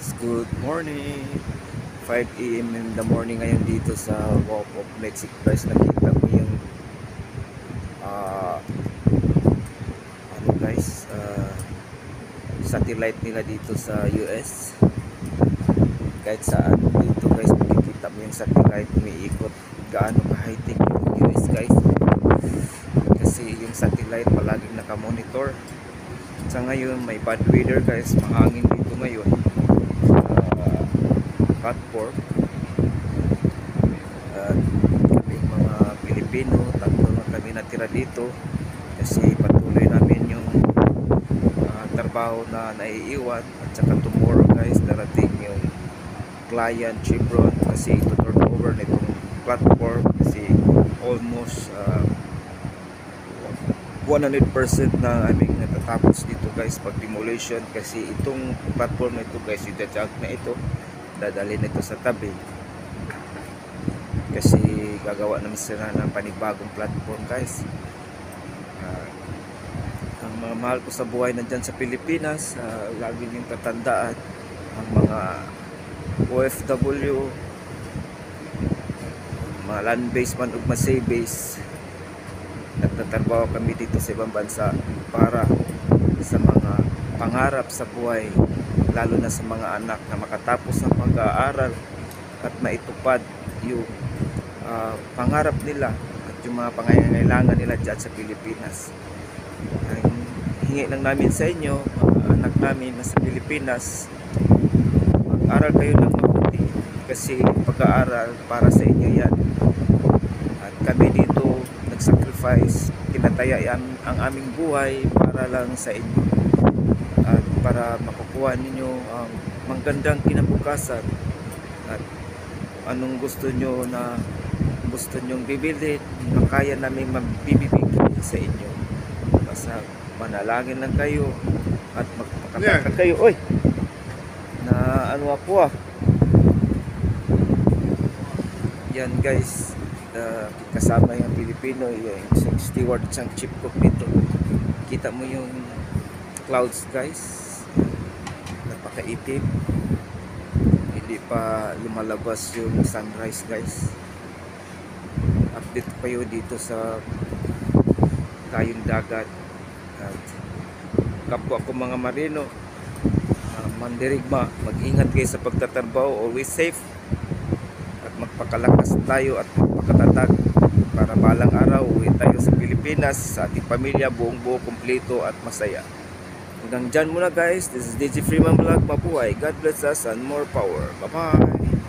guys, good morning. 5 AM in the morning ngayon dito sa Gulf of Mexico guys. Nakita mo yung uh, ano guys, satellite nila dito sa US. Kahit saan dito guys, makikita mo yung satellite umiikot. Gaano ka-high-tech yung US guys. Kasi yung satellite palaging nakamonitor. Sa ngayon may bad weather guys, mahangin dito ngayon. Platform at kami mga Pilipino, tatlo na kami natira dito kasi patuloy namin yung trabaho na naiiwan. At saka tomorrow guys, darating yung client Chevron kasi ito turn over nitong platform kasi almost 100% na natatapos dito guys pag demolition kasi itong platform na ito guys, yung jug na ito dadalhin ito sa tabi kasi gagawa naman sila ng panibagong platform guys. Ang mga mahal ko sa buhay na dyan sa Pilipinas, lagi niyong tatandaan ang mga OFW, mga land base man ug masay base. Nagtatrabaho kami dito sa ibang bansa para sa mga pangarap sa buhay, lalo na sa mga anak na makatapos ng pag-aaral at maitupad yung pangarap nila at yung mga pangangailangan nila dyan sa Pilipinas. Hingi lang namin sa inyo, mga anak namin na sa Pilipinas, mag-aral kayo ng mabuti kasi pag-aaral para sa inyo yan. At kami dito nag-sacrifice, kinataya ang aming buhay para lang sa inyo at para makukuha ninyo ang magandang kinabukasan at anong gusto nyo na gusto nyong bibili na kaya namin mabibigay sa inyo. Basta manalangin lang kayo at magpakataka kayo. Oy! Na ano ako yan guys, kasama yung Pilipino, yung steward at chief cook dito. Kita mo yung clouds guys, napakaitim, hindi pa lumalabas yung sunrise guys. Update pa yun dito sa kayong dagat at kapwa ko mga marino, mandirigma, mag-ingat kayo sa pagtatrabaho, always safe at magpakalakas tayo at magpakatatag para balang araw uwi tayo sa Pilipinas sa ating pamilya buong buo, kumpleto at masaya. Hanggang dyan muna guys, this is DJ Freeman Vlog. Mabuhay, God bless us and more power. Bye bye.